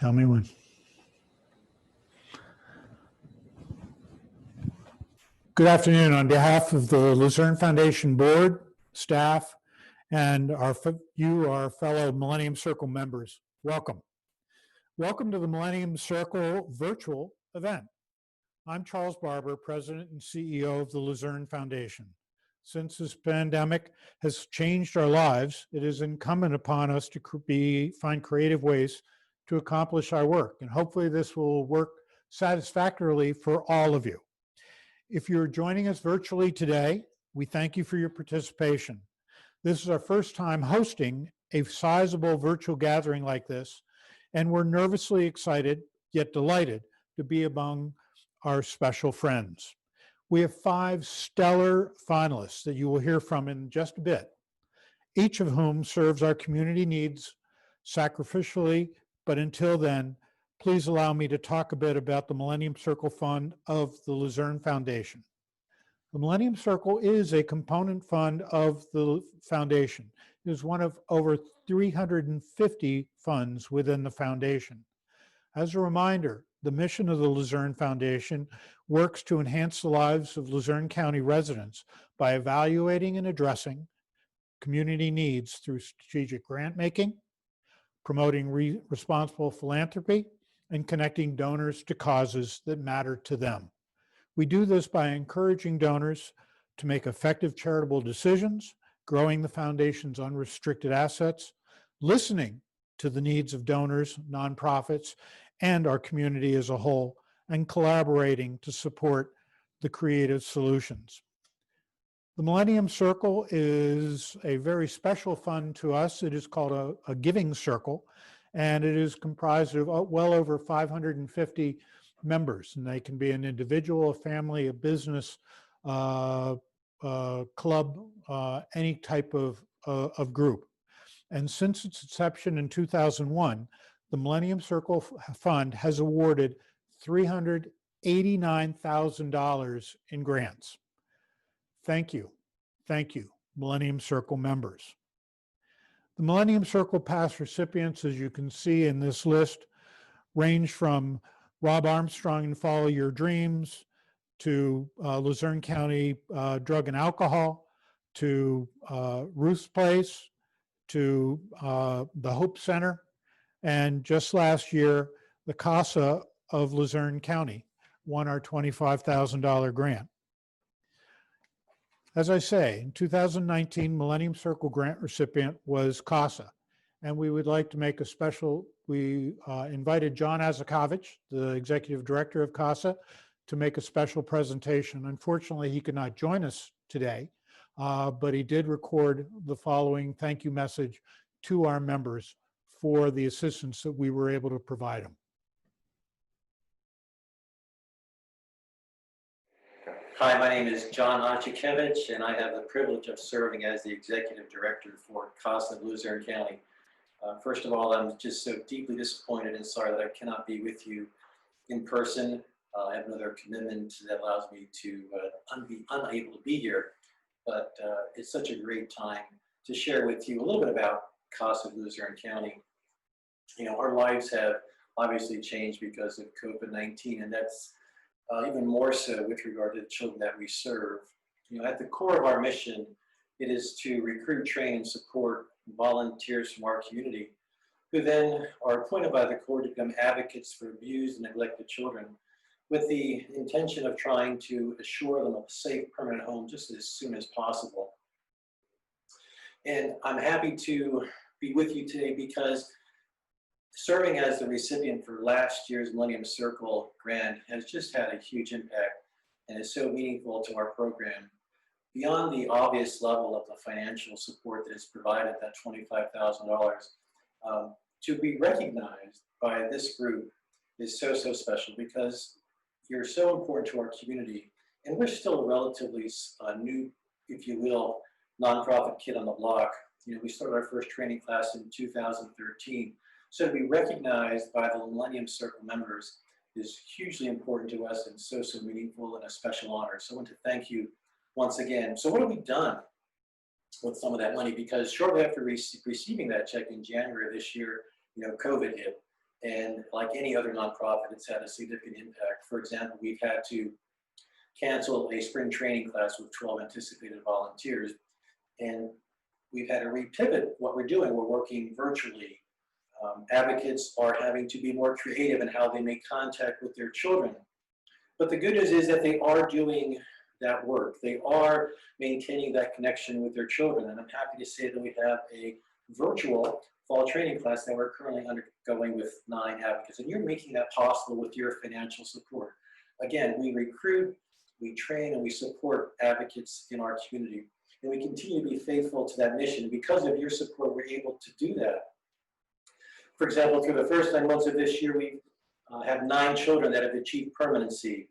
Tell me when. Good afternoon. On behalf of the Luzerne Foundation Board, staff, and our fellow Millennium Circle members, welcome. Welcome to the Millennium Circle virtual event. I'm Charles Barber, President and CEO of the Luzerne Foundation. Since this pandemic has changed our lives, it is incumbent upon us to find creative ways to accomplish our work, and hopefully this will work satisfactorily for all of you. If you're joining us virtually today, we thank you for your participation. This is our first time hosting a sizable virtual gathering like this, and we're nervously excited, yet delighted to be among our special friends. We have 5 stellar finalists that you will hear from in just a bit, each of whom serves our community needs sacrificially, but until then, please allow me to talk a bit about the Millennium Circle Fund of the Luzerne Foundation. The Millennium Circle is a component fund of the foundation. It is one of over 350 funds within the foundation. As a reminder, the mission of the Luzerne Foundation works to enhance the lives of Luzerne County residents by evaluating and addressing community needs through strategic grant making, promoting responsible philanthropy, and connecting donors to causes that matter to them. We do this by encouraging donors to make effective charitable decisions, growing the foundation's unrestricted assets, listening to the needs of donors, nonprofits, and our community as a whole, and collaborating to support the creative solutions. The Millennium Circle is a very special fund to us. It is called a giving circle, and it is comprised of well over 550 members, and they can be an individual, a family, a business, club, any type of group. And since its inception in 2001, the Millennium Circle Fund has awarded $389,000 in grants. Thank you, Millennium Circle members. The Millennium Circle past recipients, as you can see in this list, range from Rob Armstrong and Follow Your Dreams, to Luzerne County Drug and Alcohol, to Ruth's Place, to the Hope Center, and just last year, the CASA of Luzerne County won our $25,000 grant. As I say, in 2019, Millennium Circle grant recipient was CASA, and we would like to make a special, we invited John Azakovich, the executive director of CASA, to make a special presentation. Unfortunately, he could not join us today, but he did record the following thank you message to our members for the assistance that we were able to provide them. Hi, my name is John Azakovich, and I have the privilege of serving as the executive director for CASA of Luzerne County. First of all, I'm just so deeply disappointed and sorry that I cannot be with you in person. I have another commitment that allows me to be unable to be here, but it's such a great time to share with you a little bit about CASA of Luzerne County. You know, our lives have obviously changed because of COVID-19, and that's even more so with regard to the children that we serve. You know, at the core of our mission, it is to recruit, train, and support volunteers from our community who then are appointed by the court to become advocates for abused and neglected children with the intention of trying to assure them of a safe, permanent home just as soon as possible. And I'm happy to be with you today because serving as the recipient for last year's Millennium Circle grant has just had a huge impact and is so meaningful to our program. Beyond the obvious level of the financial support that is provided, that $25,000, to be recognized by this group is so special because you're so important to our community, and we're still a relatively new, if you will, nonprofit kid on the block. You know, we started our first training class in 2013. So to be recognized by the Millennium Circle members is hugely important to us and so meaningful and a special honor. So I want to thank you once again. So what have we done with some of that money? Because shortly after receiving that check in January of this year, you know, COVID hit. And like any other nonprofit, it's had a significant impact. For example, we've had to cancel a spring training class with 12 anticipated volunteers. And we've had to repivot what we're doing. We're working virtually. Advocates are having to be more creative in how they make contact with their children. But the good news is that they are doing that work. They are maintaining that connection with their children. And I'm happy to say that we have a virtual fall training class that we're currently undergoing with 9 advocates. And you're making that possible with your financial support. Again, we recruit, we train, and we support advocates in our community. And we continue to be faithful to that mission. Because of your support, we're able to do that. For example, through the first 9 months of this year, we have 9 children that have achieved permanency.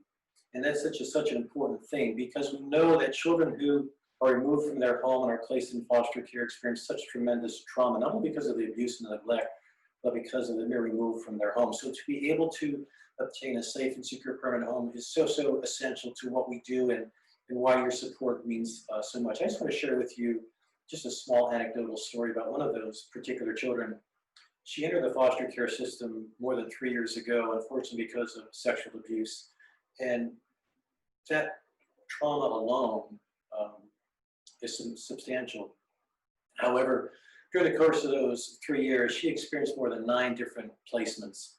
And that's such an important thing, because we know that children who are removed from their home and are placed in foster care experience such tremendous trauma, not only because of the abuse and neglect, but because of the mere removal from their home. So to be able to obtain a safe and secure permanent home is so essential to what we do, and why your support means so much. I just want to share with you just a small anecdotal story about one of those particular children. She entered the foster care system more than 3 years ago, unfortunately because of sexual abuse. And that trauma alone is substantial. However, during the course of those 3 years, she experienced more than 9 different placements.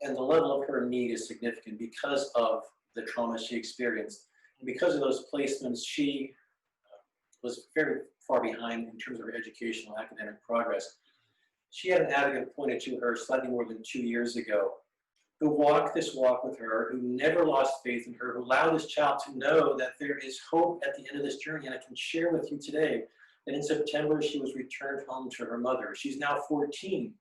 And the level of her need is significant because of the trauma she experienced. And because of those placements, she was very far behind in terms of her educational academic progress. She had an advocate appointed to her slightly more than 2 years ago, who walked this walk with her, who never lost faith in her, who allowed this child to know that there is hope at the end of this journey. And I can share with you today that in September, she was returned home to her mother. She's now 14.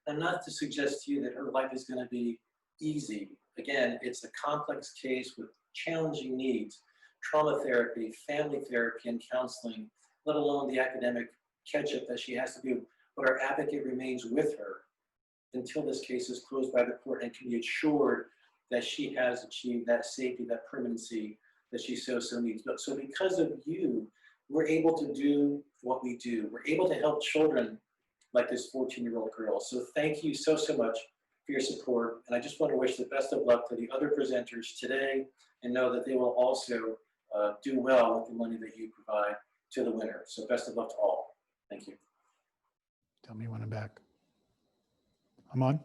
And not to suggest to you that her life is going to be easy. Again, it's a complex case with challenging needs, trauma therapy, family therapy, and counseling, let alone the academic catch-up that she has to do. But our advocate remains with her until this case is closed by the court and can be assured that she has achieved that safety, that permanency that she so needs. But so because of you, we're able to do what we do. We're able to help children like this 14-year-old girl. So thank you so much for your support. And I just want to wish the best of luck to the other presenters today, and know that they will also do well with the money that you provide to the winner. So best of luck to all. Thank you. Tell me when I'm back. I'm on.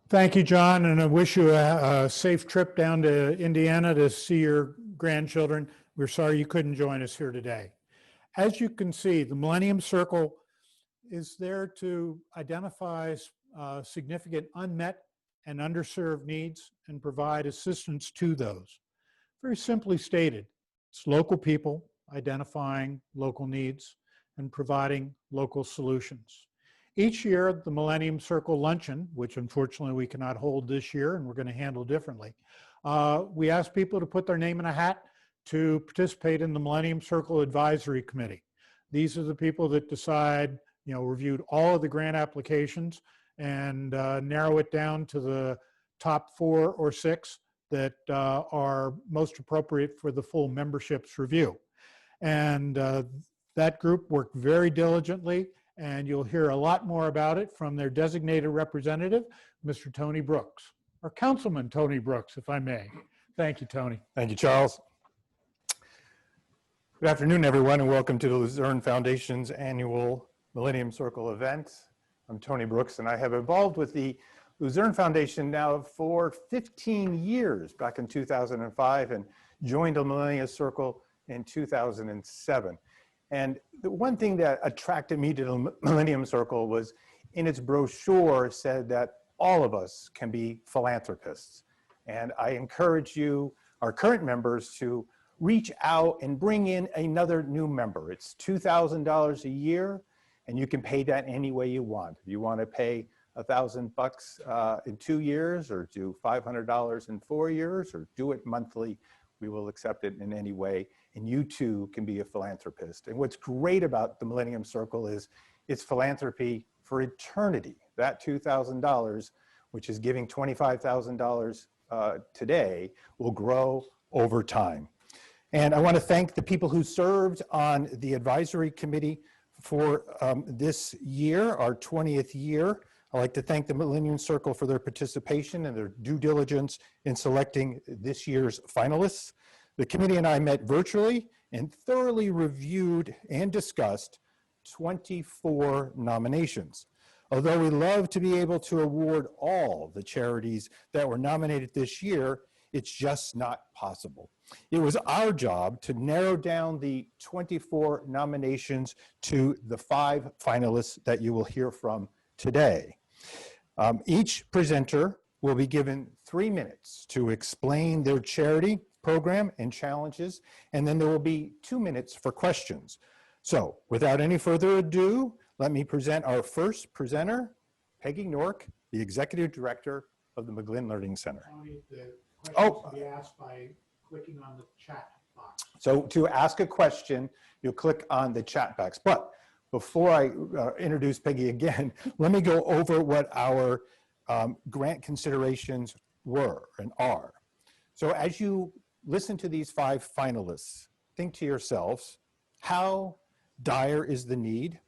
Thank you, John, and I wish you a safe trip down to Indiana to see your grandchildren. We're sorry you couldn't join us here today. As you can see, the Millennium Circle is there to identify significant unmet and underserved needs and provide assistance to those. Very simply stated, it's local people identifying local needs and providing local solutions. Each year, the Millennium Circle Luncheon, which unfortunately we cannot hold this year and we're going to handle differently, we ask people to put their name in a hat to participate in the Millennium Circle Advisory Committee. These are the people that decide, reviewed all of the grant applications and narrow it down to the top 4 or 6 that are most appropriate for the full membership's review. And that group worked very diligently, and you'll hear a lot more about it from their designated representative, Mr. Tony Brooks, or Councilman Tony Brooks, if I may. Thank you, Tony. Thank you, Charles. Good afternoon, everyone, and welcome to the Luzerne Foundation's annual Millennium Circle event. I'm Tony Brooks, and I have involved with the Luzerne Foundation now for 15 years, back in 2005, and joined the Millennium Circle in 2007. And the one thing that attracted me to the Millennium Circle was in its brochure said that all of us can be philanthropists. And I encourage you, our current members, to reach out and bring in another new member. It's $2,000 a year, and you can pay that any way you want. If you want to pay $1,000 in 2 years, or do $500 in 4 years, or do it monthly, we will accept it in any way. And you too can be a philanthropist. And what's great about the Millennium Circle is it's philanthropy for eternity. That $2,000, which is giving $25,000 today, will grow over time. And I want to thank the people who served on the advisory committee for this year, our 20th year. I'd like to thank the Millennium Circle for their participation and their due diligence in selecting this year's finalists. The committee and I met virtually and thoroughly reviewed and discussed 24 nominations. Although we love to be able to award all the charities that were nominated this year, it's just not possible. It was our job to narrow down the 24 nominations to the 5 finalists that you will hear from today. Each presenter will be given 3 minutes to explain their charity, program, and challenges, and then there will be 2 minutes for questions. So, without any further ado, let me present our first presenter, Peggy Nork, the Executive Director of the McGlynn Learning Center. Tony, the questions can be asked by clicking on the chat box. So to ask a question, you'll click on the chat box. But before I introduce Peggy again, let me go over what our grant considerations were and are. So as you listen to these 5 finalists, think to yourselves, how dire is the need?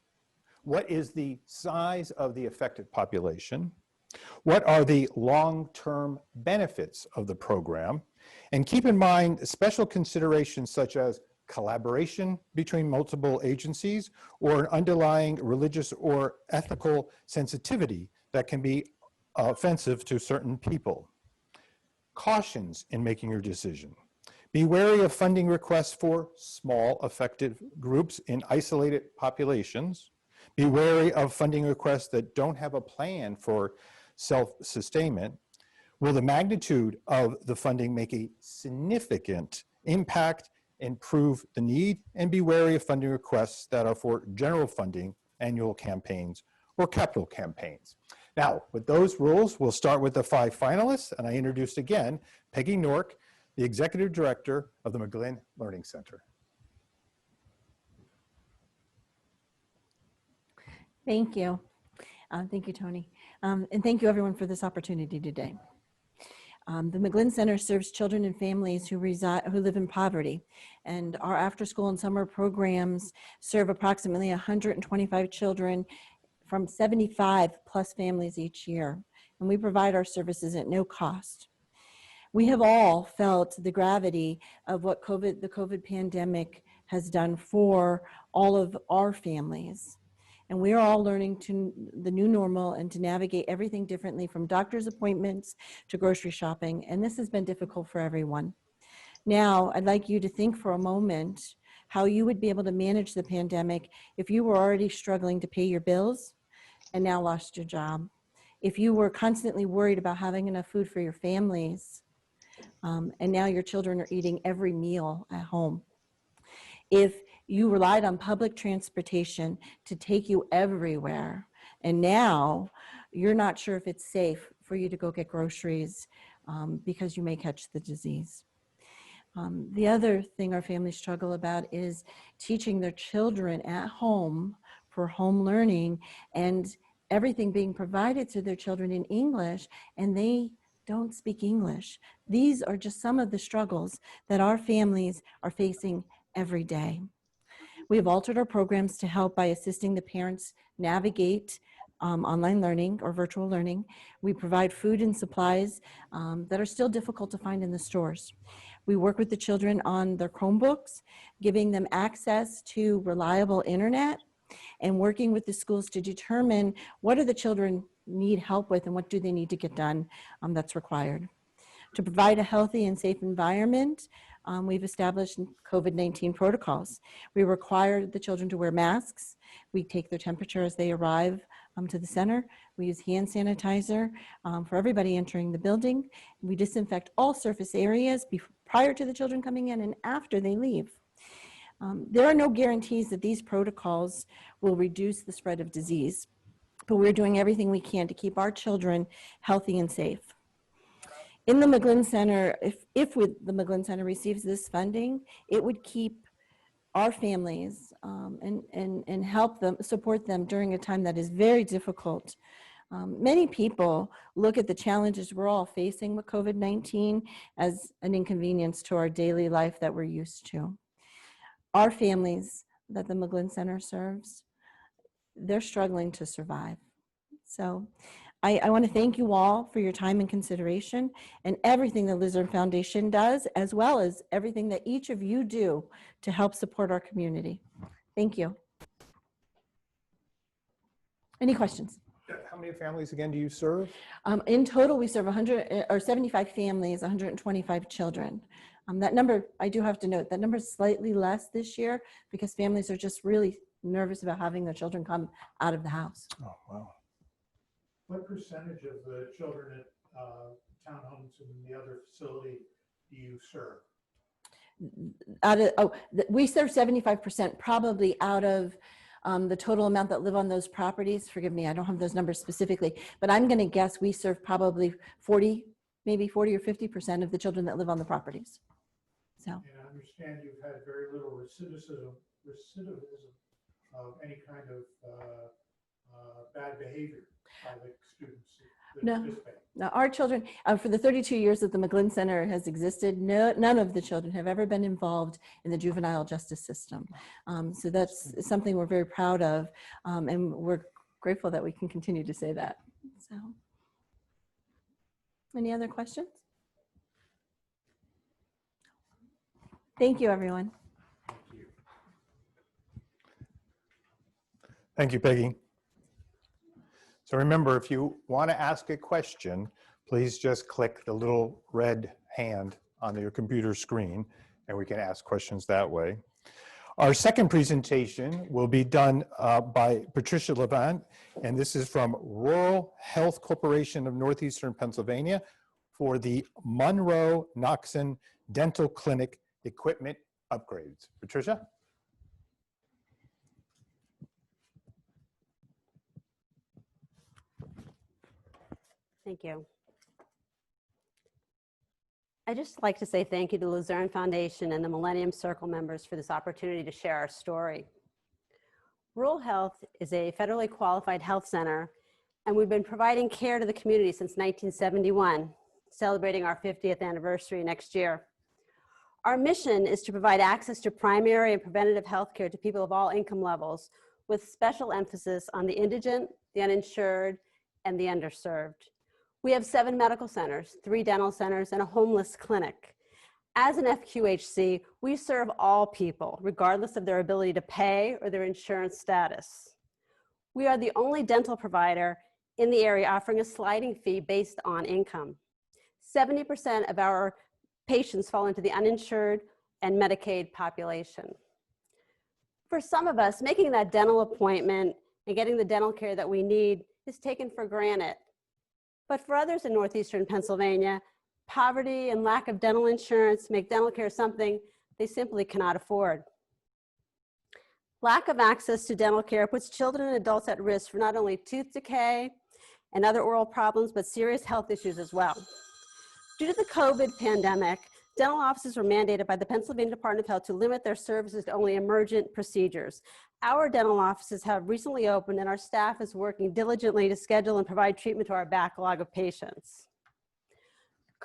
What is the size of the affected population? What are the long-term benefits of the program? And keep in mind special considerations such as collaboration between multiple agencies or an underlying religious or ethical sensitivity that can be offensive to certain people. Cautions in making your decision. Be wary of funding requests for small affected groups in isolated populations. Be wary of funding requests that don't have a plan for self-sustainment. Will the magnitude of the funding make a significant impact and prove the need? And be wary of funding requests that are for general funding, annual campaigns, or capital campaigns. Now, with those rules, we'll start with the 5 finalists, and I introduce again Peggy Nork, the Executive Director of the McGlynn Learning Center. Thank you. Thank you, Tony. And thank you, everyone, for this opportunity today. The McGlynn Center serves children and families who live in poverty, and our after-school and summer programs serve approximately 125 children from 75 plus families each year, and we provide our services at no cost. We have all felt the gravity of what the COVID pandemic has done for all of our families. And we are all learning to the new normal and to navigate everything differently, from doctor's appointments to grocery shopping. And this has been difficult for everyone. Now, I'd like you to think for a moment how you would be able to manage the pandemic if you were already struggling to pay your bills and now lost your job. If you were constantly worried about having enough food for your families, and now your children are eating every meal at home. If you relied on public transportation to take you everywhere, and now you're not sure if it's safe for you to go get groceries because you may catch the disease. The other thing our families struggle about is teaching their children at home for home learning, and everything being provided to their children in English, and they don't speak English. These are just some of the struggles that our families are facing every day. We have altered our programs to help by assisting the parents navigate online learning or virtual learning. We provide food and supplies that are still difficult to find in the stores. We work with the children on their Chromebooks, giving them access to reliable internet, and working with the schools to determine what do the children need help with and what do they need to get done that's required. To provide a healthy and safe environment, we've established COVID-19 protocols. We require the children to wear masks. We take their temperature as they arrive to the center. We use hand sanitizer for everybody entering the building. We disinfect all surface areas prior to the children coming in and after they leave. There are no guarantees that these protocols will reduce the spread of disease, but we're doing everything we can to keep our children healthy and safe. In the McGlynn Center, if the McGlynn Center receives this funding, it would keep our families and help them, support them during a time that is very difficult. Many people look at the challenges we're all facing with COVID-19 as an inconvenience to our daily life that we're used to. Our families that the McGlynn Center serves, they're struggling to survive. So I want to thank you all for your time and consideration and everything the Luzerne Foundation does, as well as everything that each of you do to help support our community. Thank you. Any questions? How many families again do you serve? In total, we serve 75 families, 125 children. That number, I do have to note, that number is slightly less this year because families are just really nervous about having their children come out of the house. Oh, wow. What percentage of the children at townhomes and the other facility do you serve? We serve 75% probably out of the total amount that live on those properties. Forgive me, I don't have those numbers specifically, but I'm going to guess we serve probably 40, maybe 40 or 50% of the children that live on the properties. So. And I understand you've had very little recidivism of any kind of bad behavior by the students that No. participate. Now, our children, for the 32 years that the McGlynn Center has existed, none of the children have ever been involved in the juvenile justice system. So that's something we're very proud of, and we're grateful that we can continue to say that. So, any other questions? Thank you, everyone. Thank you. Thank you, Peggy. So remember, if you want to ask a question, please just click the little red hand on your computer screen, and we can ask questions that way. Our second presentation will be done by Patricia Levant, and this is from Rural Health Corporation of Northeastern Pennsylvania for the Monroe-Knoxon Dental Clinic equipment upgrades. Patricia? Thank you. I'd just like to say thank you to the Luzerne Foundation and the Millennium Circle members for this opportunity to share our story. Rural Health is a federally qualified health center, and we've been providing care to the community since 1971, celebrating our 50th anniversary next year. Our mission is to provide access to primary and preventative health care to people of all income levels, with special emphasis on the indigent, the uninsured, and the underserved. We have 7 medical centers, 3 dental centers, and a homeless clinic. As an FQHC, we serve all people, regardless of their ability to pay or their insurance status. We are the only dental provider in the area offering a sliding fee based on income. 70% of our patients fall into the uninsured and Medicaid population. For some of us, making that dental appointment and getting the dental care that we need is taken for granted. But for others in Northeastern Pennsylvania, poverty and lack of dental insurance make dental care something they simply cannot afford. Lack of access to dental care puts children and adults at risk for not only tooth decay and other oral problems, but serious health issues as well. Due to the COVID pandemic, dental offices were mandated by the Pennsylvania Department of Health to limit their services to only emergent procedures. Our dental offices have recently opened, and our staff is working diligently to schedule and provide treatment to our backlog of patients.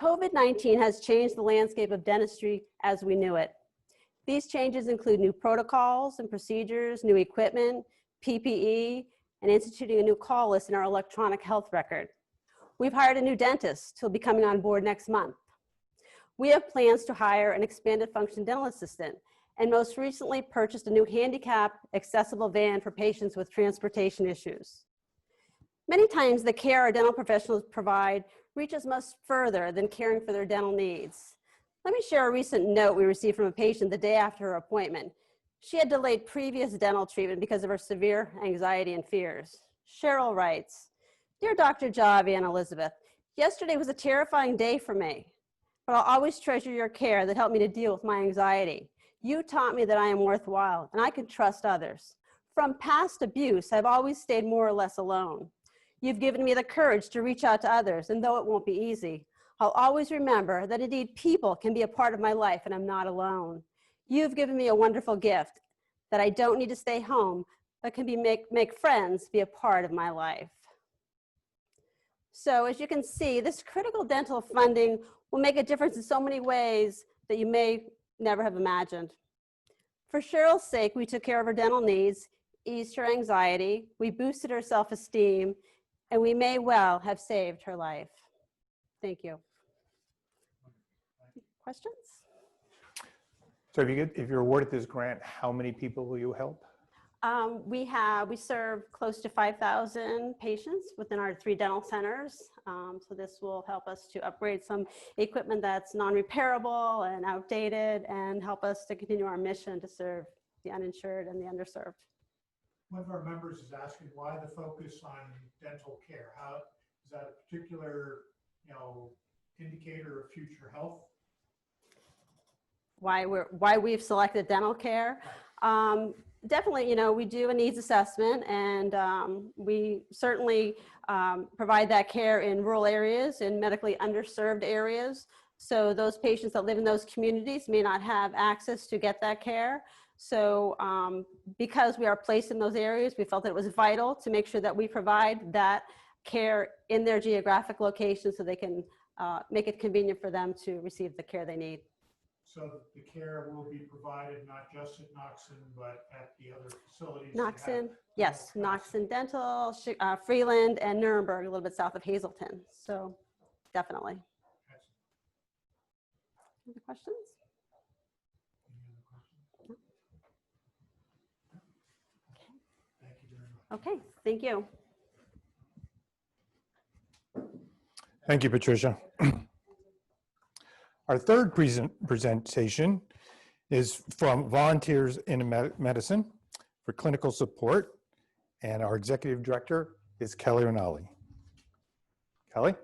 COVID-19 has changed the landscape of dentistry as we knew it. These changes include new protocols and procedures, new equipment, PPE, and instituting a new call list in our electronic health record. We've hired a new dentist who'll be coming on board next month. We have plans to hire an expanded function dental assistant, and most recently purchased a new handicap accessible van for patients with transportation issues. Many times the care our dental professionals provide reaches much further than caring for their dental needs. Let me share a recent note we received from a patient the day after her appointment. She had delayed previous dental treatment because of her severe anxiety and fears. Cheryl writes, "Dear Dr. Javi and Elizabeth, yesterday was a terrifying day for me, but I'll always treasure your care that helped me to deal with my anxiety. You taught me that I am worthwhile and I can trust others. From past abuse, I've always stayed more or less alone. You've given me the courage to reach out to others, and though it won't be easy, I'll always remember that indeed people can be a part of my life and I'm not alone. You've given me a wonderful gift that I don't need to stay home, but can make friends be a part of my life." So as you can see, this critical dental funding will make a difference in so many ways that you may never have imagined. For Cheryl's sake, we took care of her dental needs, eased her anxiety, we boosted her self-esteem, and we may well have saved her life. Thank you. Questions? So if you're awarded this grant, how many people will you help? We serve close to 5,000 patients within our 3 dental centers. So this will help us to upgrade some equipment that's non-repairable and outdated and help us to continue our mission to serve the uninsured and the underserved. One of our members is asking why the focus on dental care. How is that a particular, indicator of future health? Why we've selected dental care? Definitely, we do a needs assessment, and we certainly provide that care in rural areas, in medically underserved areas. So those patients that live in those communities may not have access to get that care. So because we are placed in those areas, we felt that it was vital to make sure that we provide that care in their geographic location so they can make it convenient for them to receive the care they need. So the care will be provided not just at Knoxon, but at the other facilities? Knoxon, yes, Knoxon Dental, Freeland, and Nuremberg, a little bit south of Hazleton. So definitely. Any questions? Thank you very much. Okay, thank you. Thank you, Patricia. Our third presentation is from Volunteers in Medicine for Clinical Support, and our executive director is Kelly Rinaldi. Kelly?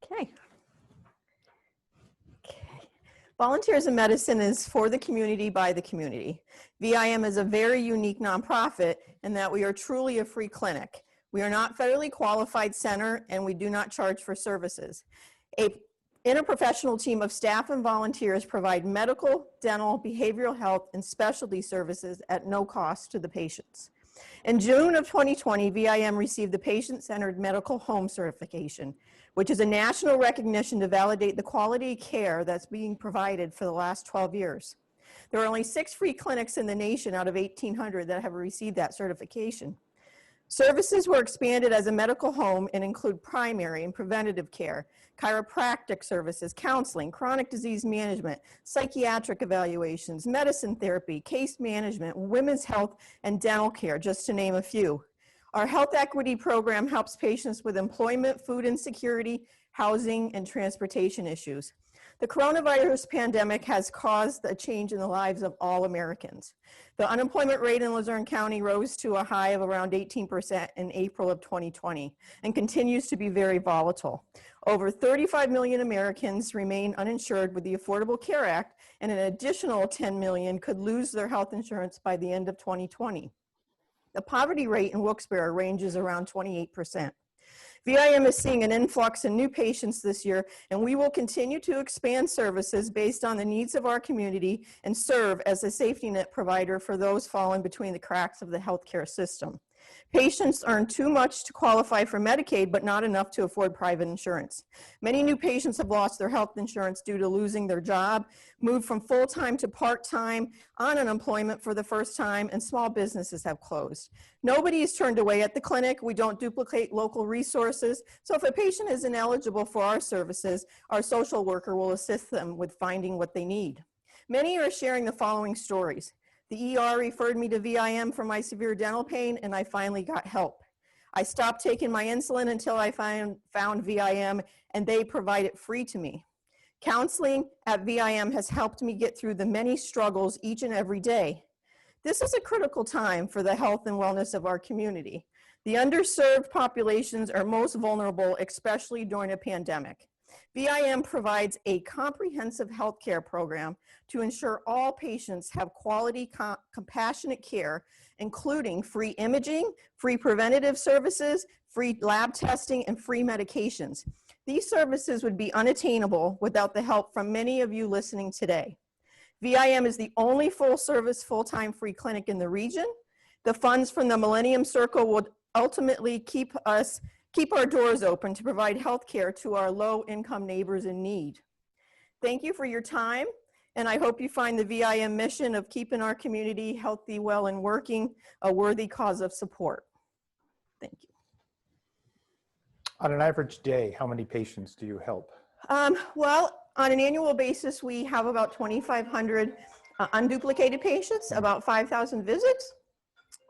Okay. Volunteers in Medicine is for the community by the community. VIM is a very unique nonprofit in that we are truly a free clinic. We are not federally qualified center, and we do not charge for services. A interprofessional team of staff and volunteers provide medical, dental, behavioral health, and specialty services at no cost to the patients. In June of 2020, VIM received the Patient-Centered Medical Home Certification, which is a national recognition to validate the quality care that's being provided for the last 12 years. There are only 6 free clinics in the nation out of 1,800 that have received that certification. Services were expanded as a medical home and include primary and preventative care, chiropractic services, counseling, chronic disease management, psychiatric evaluations, medicine therapy, case management, women's health, and dental care, just to name a few. Our health equity program helps patients with employment, food insecurity, housing, and transportation issues. The coronavirus pandemic has caused a change in the lives of all Americans. The unemployment rate in Luzerne County rose to a high of around 18% in April of 2020 and continues to be very volatile. Over 35 million Americans remain uninsured with the Affordable Care Act, and an additional 10 million could lose their health insurance by the end of 2020. The poverty rate in Wilkes-Barre ranges around 28%. VIM is seeing an influx in new patients this year, and we will continue to expand services based on the needs of our community and serve as a safety net provider for those falling between the cracks of the healthcare system. Patients earn too much to qualify for Medicaid, but not enough to afford private insurance. Many new patients have lost their health insurance due to losing their job, moved from full-time to part-time, on unemployment for the first time, and small businesses have closed. Nobody is turned away at the clinic. We don't duplicate local resources. So if a patient is ineligible for our services, our social worker will assist them with finding what they need. Many are sharing the following stories. The ER referred me to VIM for my severe dental pain, and I finally got help. I stopped taking my insulin until I found VIM, and they provide it free to me. Counseling at VIM has helped me get through the many struggles each and every day. This is a critical time for the health and wellness of our community. The underserved populations are most vulnerable, especially during a pandemic. VIM provides a comprehensive healthcare program to ensure all patients have quality, compassionate care, including free imaging, free preventative services, free lab testing, and free medications. These services would be unattainable without the help from many of you listening today. VIM is the only full-service, full-time free clinic in the region. The funds from the Millennium Circle will ultimately keep us keep our doors open to provide health care to our low-income neighbors in need. Thank you for your time, and I hope you find the VIM mission of keeping our community healthy, well, and working a worthy cause of support. Thank you. On an average day, how many patients do you help? Well, on an annual basis, we have about 2,500 unduplicated patients, about 5,000 visits.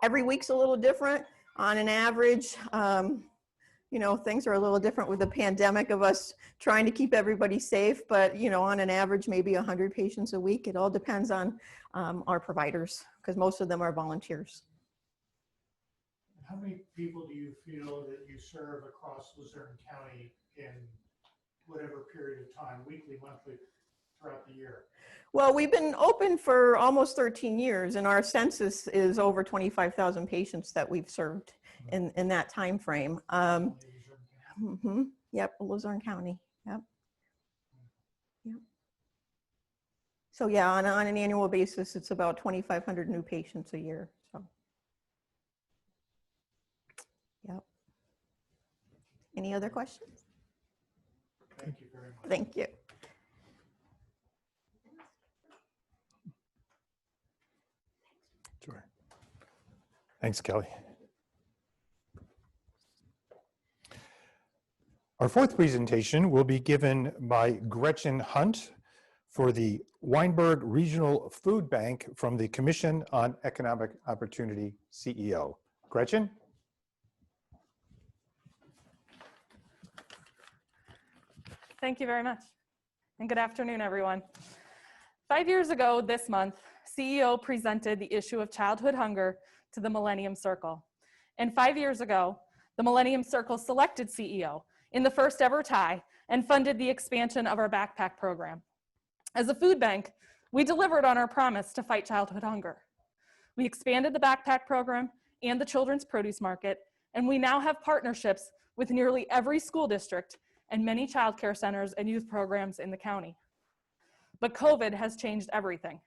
Every week's a little different. On an average, you know, things are a little different with the pandemic of us trying to keep everybody safe, but, you know, on an average, maybe 100 patients a week. It all depends on our providers, because most of them are volunteers. How many people do you feel that you serve across Luzerne County in whatever period of time, weekly, monthly, throughout the year? Well, we've been open for almost 13 years, and our census is over 25,000 patients that we've served in that time frame. Yep, Luzerne County. Yep. Yep. So yeah, on an annual basis, it's about 2,500 new patients a year. So, yep. Any other questions? Thank you very much. Thank you. Sure. Thanks, Kelly. Our fourth presentation will be given by Gretchen Hunt for the Weinberg Regional Food Bank from the Commission on Economic Opportunity, CEO. Gretchen? Thank you very much. And good afternoon, everyone. 5 years ago this month, CEO presented the issue of childhood hunger to the Millennium Circle. And 5 years ago, the Millennium Circle selected CEO in the first ever tie and funded the expansion of our backpack program. As a food bank, we delivered on our promise to fight childhood hunger. We expanded the backpack program and the children's produce market, and we now have partnerships with nearly every school district and many childcare centers and youth programs in the county. But COVID has changed everything,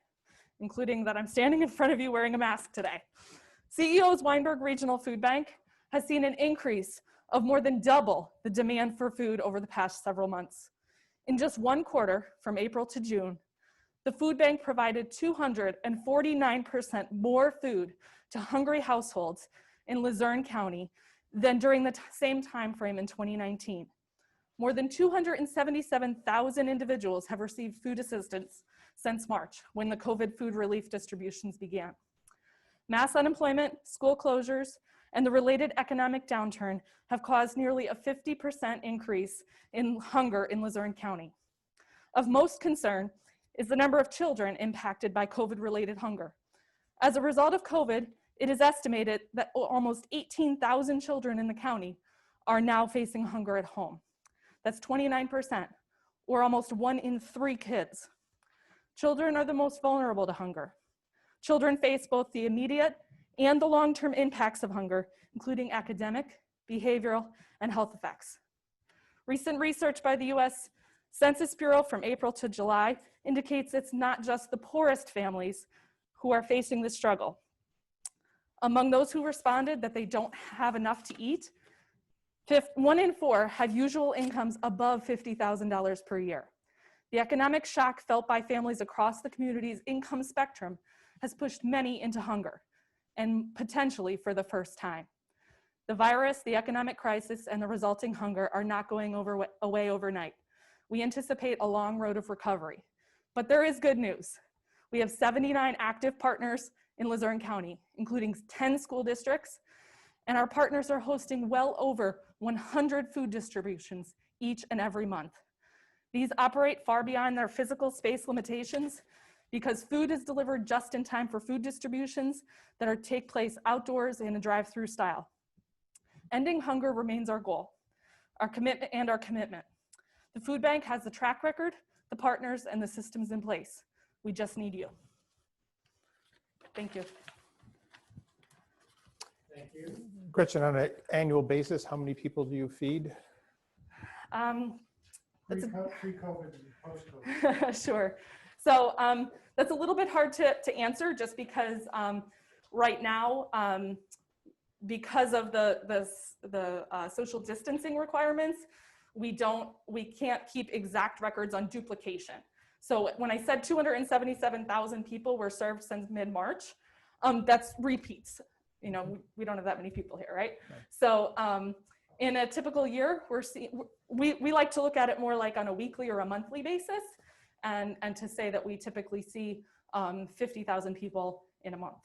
including that I'm standing in front of you wearing a mask today. CEO's Weinberg Regional Food Bank has seen an increase of more than double the demand for food over the past several months. In just one quarter, from April to June, the food bank provided 249% more food to hungry households in Luzerne County than during the same time frame in 2019. More than 277,000 individuals have received food assistance since March, when the COVID food relief distributions began. Mass unemployment, school closures, and the related economic downturn have caused nearly a 50% increase in hunger in Luzerne County. Of most concern is the number of children impacted by COVID-related hunger. As a result of COVID, it is estimated that almost 18,000 children in the county are now facing hunger at home. That's 29%, or almost 1 in 3 kids. Children are the most vulnerable to hunger. Children face both the immediate and the long-term impacts of hunger, including academic, behavioral, and health effects. Recent research by the US Census Bureau from April to July indicates it's not just the poorest families who are facing this struggle. Among those who responded that they don't have enough to eat, 1 in 4 have usual incomes above $50,000 per year. The economic shock felt by families across the community's income spectrum has pushed many into hunger, and potentially for the first time. The virus, the economic crisis, and the resulting hunger are not going away overnight. We anticipate a long road of recovery. But there is good news. We have 79 active partners in Luzerne County, including 10 school districts, and our partners are hosting well over 100 food distributions each and every month. These operate far beyond their physical space limitations because food is delivered just in time for food distributions that take place outdoors in a drive-through style. Ending hunger remains our goal, our commitment. The food bank has the track record, the partners, and the systems in place. We just need you. Thank you. Thank you. Gretchen, on an annual basis, how many people do you feed? Pre-COVID and post-COVID. Sure. So that's a little bit hard to answer just because right now because of the social distancing requirements, we can't keep exact records on duplication. So when I said 277,000 people were served since mid-March, that's repeats. You know, we don't have that many people here, right? So in a typical year, we like to look at it more like on a weekly or a monthly basis, and to say that we typically see 50,000 people in a month.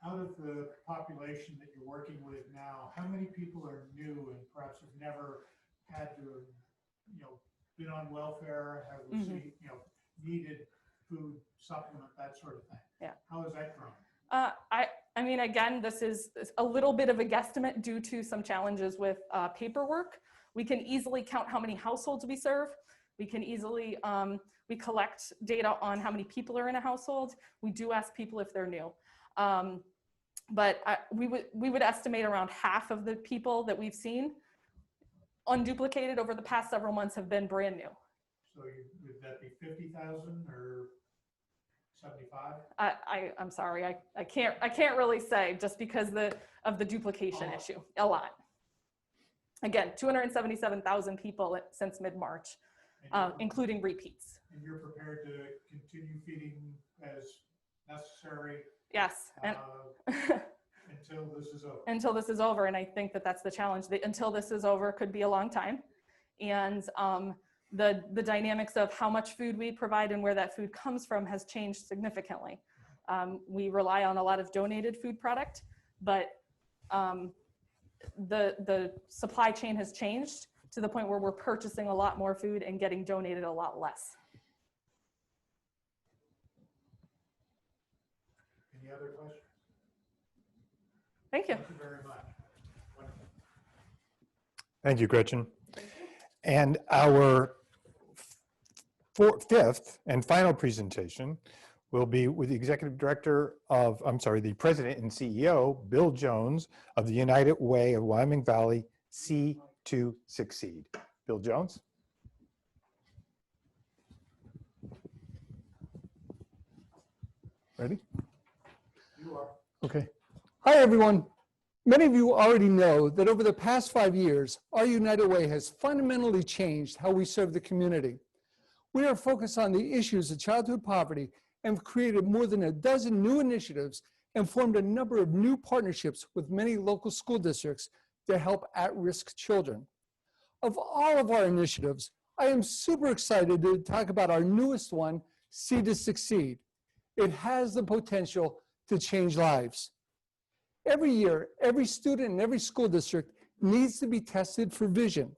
Out of the population that you're working with now, how many people are new and perhaps have never had to, you know, been on welfare, have received, you know, needed food supplement, that sort of thing? Yeah. How has that grown? I mean, again, this is a little bit of a guesstimate due to some challenges with paperwork. We can easily count how many households we serve. We can easily, we collect data on how many people are in a household. We do ask people if they're new. But we would estimate around half of the people that we've seen unduplicated over the past several months have been brand new. So would that be 50,000 or 75? I'm sorry, I can't really say just because of the duplication issue. A lot. Again, 277,000 people since mid-March, including repeats. And you're prepared to continue feeding as necessary? Yes. And until this is over. Until this is over, and I think that that's the challenge. Until this is over could be a long time, and the dynamics of how much food we provide and where that food comes from has changed significantly. We rely on a lot of donated food product, but the supply chain has changed to the point where we're purchasing a lot more food and getting donated a lot less. Any other questions? Thank you. Thank you very much. Wonderful. Thank you, Gretchen. And our fifth and final presentation will be with the Executive Director of, the President and CEO, Bill Jones of the United Way of Wyoming Valley, See to Succeed. Bill Jones. Ready? You are. Okay. Hi, everyone. Many of you already know that over the past 5 years, our United Way has fundamentally changed how we serve the community. We are focused on the issues of childhood poverty and have created more than a dozen new initiatives and formed a number of new partnerships with many local school districts to help at-risk children. Of all of our initiatives, I am super excited to talk about our newest one, See to Succeed. It has the potential to change lives. Every year, every student in every school district needs to be tested for vision.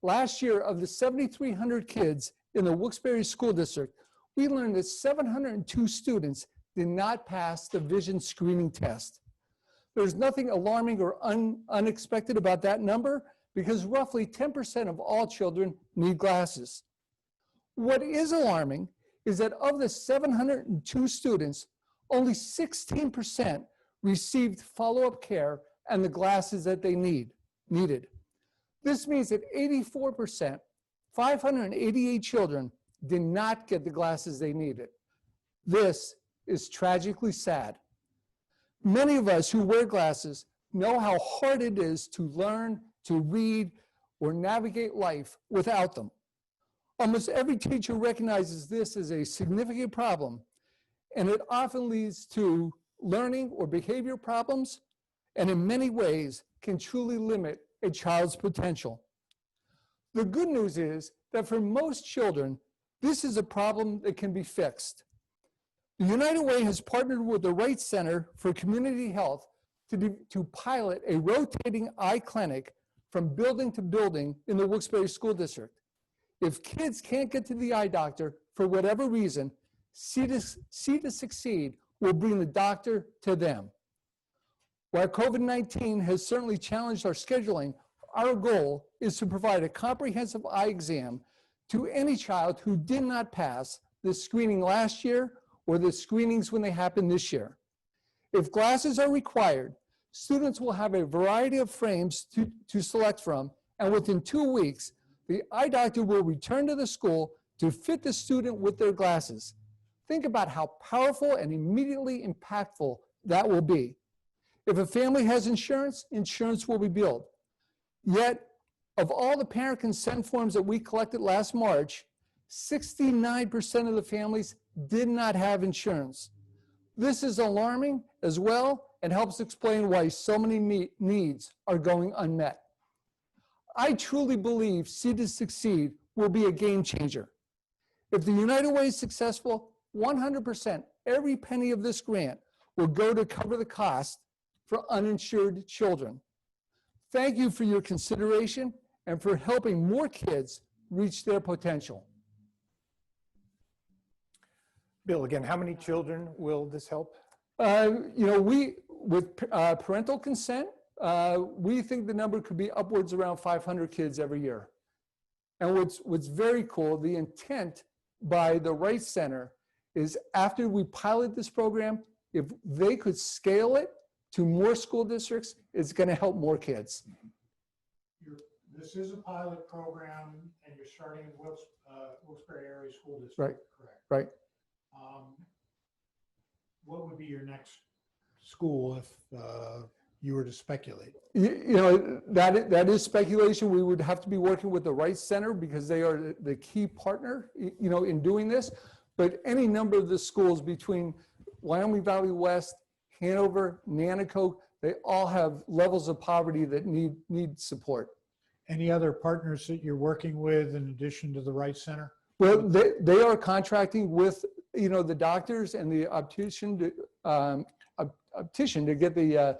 Last year, of the 7,300 kids in the Wilkes-Barre School District, we learned that 702 students did not pass the vision screening test. There's nothing alarming or unexpected about that number because roughly 10% of all children need glasses. What is alarming is that of the 702 students, only 16% received follow-up care and the glasses that they needed. This means that 84%, 588 children, did not get the glasses they needed. This is tragically sad. Many of us who wear glasses know how hard it is to learn, to read, or navigate life without them. Almost every teacher recognizes this as a significant problem, and it often leads to learning or behavior problems, and in many ways can truly limit a child's potential. The good news is that for most children, this is a problem that can be fixed. The United Way has partnered with the Wright Center for Community Health to pilot a rotating eye clinic from building to building in the Wilkes-Barre School District. If kids can't get to the eye doctor for whatever reason, See to Succeed will bring the doctor to them. While COVID-19 has certainly challenged our scheduling, our goal is to provide a comprehensive eye exam to any child who did not pass the screening last year or the screenings when they happen this year. If glasses are required, students will have a variety of frames to select from, and within 2 weeks, the eye doctor will return to the school to fit the student with their glasses. Think about how powerful and immediately impactful that will be. If a family has insurance, insurance will be billed. Yet, of all the parent consent forms that we collected last March, 69% of the families did not have insurance. This is alarming as well and helps explain why so many needs are going unmet. I truly believe Seed to Succeed will be a game changer. If the United Way is successful, 100%, every penny of this grant will go to cover the cost for uninsured children. Thank you for your consideration and for helping more kids reach their potential. Bill, again, how many children will this help? With parental consent, we think the number could be upwards around 500 kids every year. And what's very cool, the intent by the Rice Center is after we pilot this program, if they could scale it to more school districts, it's going to help more kids. This is a pilot program, and you're starting in Wilkes-Barre Area School District, Right. correct? Right. What would be your next school if you were to speculate? That is speculation. We would have to be working with the Rice Center because they are the key partner, in doing this. But any number of the schools between Wyoming Valley West, Hanover, Nanticoke, they all have levels of poverty that need support. Any other partners that you're working with in addition to the Rice Center? Well, they are contracting with, the doctors and the optician to get the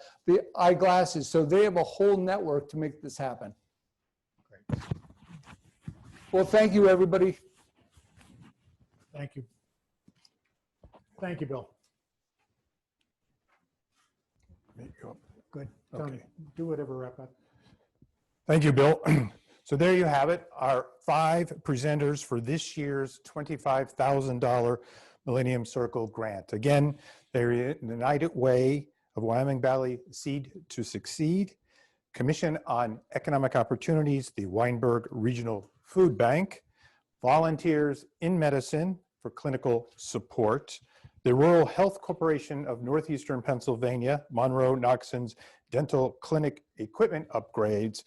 eyeglasses. So they have a whole network to make this happen. Great. Well, thank you, everybody. Thank you. Thank you, Bill. Good. Tony, Okay. do whatever, wrap up. Thank you, Bill. So there you have it, our 5 presenters for this year's $25,000 Millennium Circle grant. Again, they're in the United Way of Wyoming Valley Seed to Succeed, Commission on Economic Opportunities, the Weinberg Regional Food Bank, Volunteers in Medicine for clinical support, the Rural Health Corporation of Northeastern Pennsylvania, Monroe Knoxon's dental clinic equipment upgrades,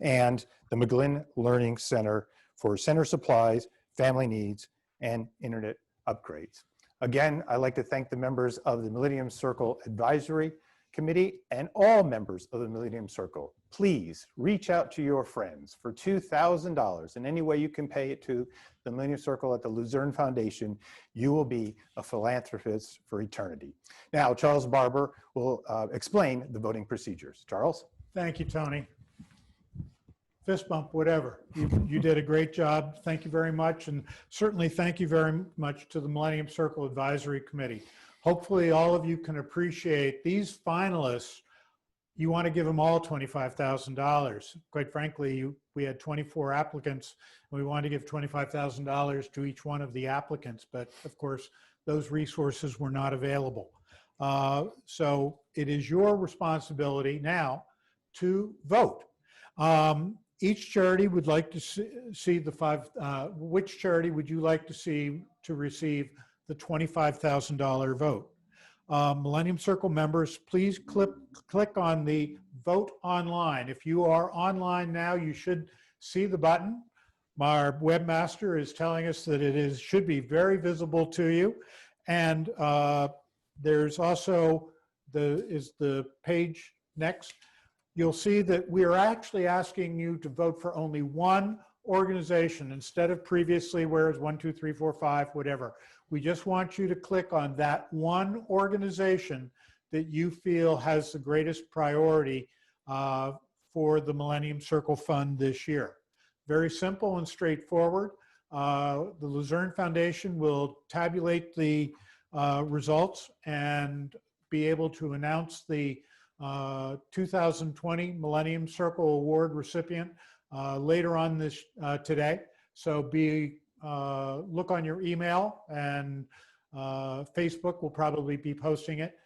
and the McGlynn Learning Center for center supplies, family needs, and internet upgrades. Again, I'd like to thank the members of the Millennium Circle Advisory Committee and all members of the Millennium Circle. Please reach out to your friends for $2,000 in any way you can pay it to the Millennium Circle at the Luzerne Foundation. You will be a philanthropist for eternity. Now, Charles Barber will explain the voting procedures. Charles? Thank you, Tony. Fist bump, whatever. You did a great job. Thank you very much. And certainly thank you very much to the Millennium Circle Advisory Committee. Hopefully all of you can appreciate these finalists. You want to give them all $25,000. Quite frankly, we had 24 applicants and we wanted to give $25,000 to each one of the applicants. But of course, those resources were not available. So it is your responsibility now to vote. Each charity would like to see the which charity would you like to see to receive the $25,000 vote? Millennium Circle members, please click on the vote online. If you are online now, you should see the button. Our webmaster is telling us that it should be very visible to you. And there's also the page next. You'll see that we are actually asking you to vote for only one organization instead of previously where it's 1, 2, 3, 4, 5, whatever. We just want you to click on that one organization that you feel has the greatest priority for the Millennium Circle Fund this year. Very simple and straightforward. The Luzerne Foundation will tabulate the results and be able to announce the 2020 Millennium Circle Award recipient later on today. So look on your email, and Facebook will probably be posting it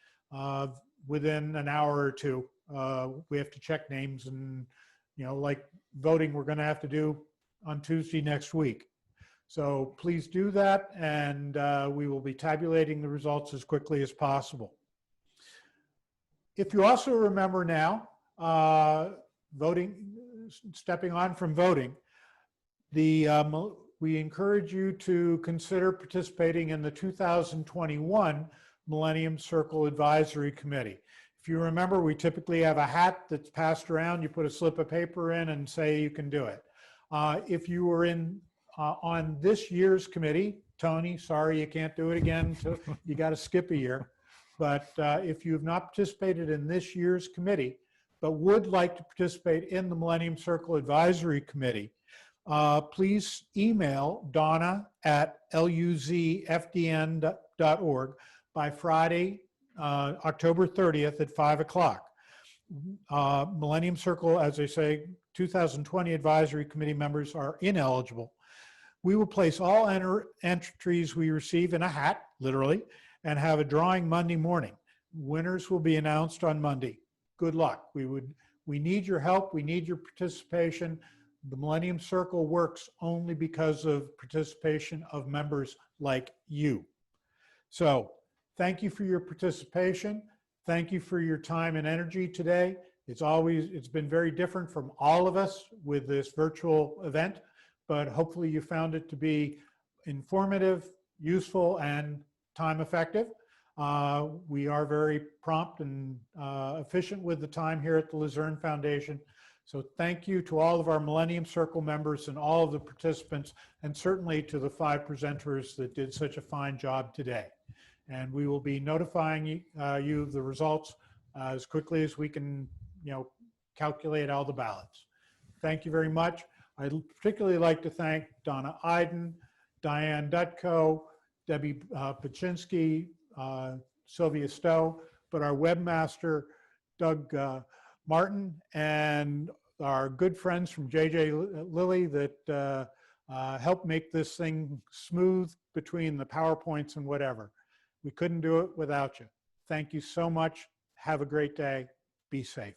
within an hour or two. We have to check names, and like voting, we're going to have to do on Tuesday next week. So please do that, and we will be tabulating the results as quickly as possible. If you also remember now, stepping on from voting, we encourage you to consider participating in the 2021 Millennium Circle Advisory Committee. If you remember, we typically have a hat that's passed around. You put a slip of paper in and say you can do it. If you were on this year's committee, Tony, sorry you can't do it again, so you got to skip a year. But if you have not participated in this year's committee, but would like to participate in the Millennium Circle Advisory Committee, please email Donna at luzfdn.org by Friday, October 30th at 5 o'clock. Millennium Circle, as I say, 2020 Advisory Committee members are ineligible. We will place all entries we receive in a hat, literally, and have a drawing Monday morning. Winners will be announced on Monday. Good luck. We need your help. We need your participation. The Millennium Circle works only because of participation of members like you. So thank you for your participation. Thank you for your time and energy today. It's been very different from all of us with this virtual event, but hopefully you found it to be informative, useful, and time effective. We are very prompt and efficient with the time here at the Luzerne Foundation. So thank you to all of our Millennium Circle members and all of the participants, and certainly to the 5 presenters that did such a fine job today. And we will be notifying you of the results as quickly as we can, calculate all the ballots. Thank you very much. I'd particularly like to thank Donna Iden, Diane Dutko, Debbie Paczynski, Sylvia Stowe, but our webmaster, Doug Martin, and our good friends from JJ Lilly that helped make this thing smooth between the PowerPoints and whatever. We couldn't do it without you. Thank you so much. Have a great day. Be safe.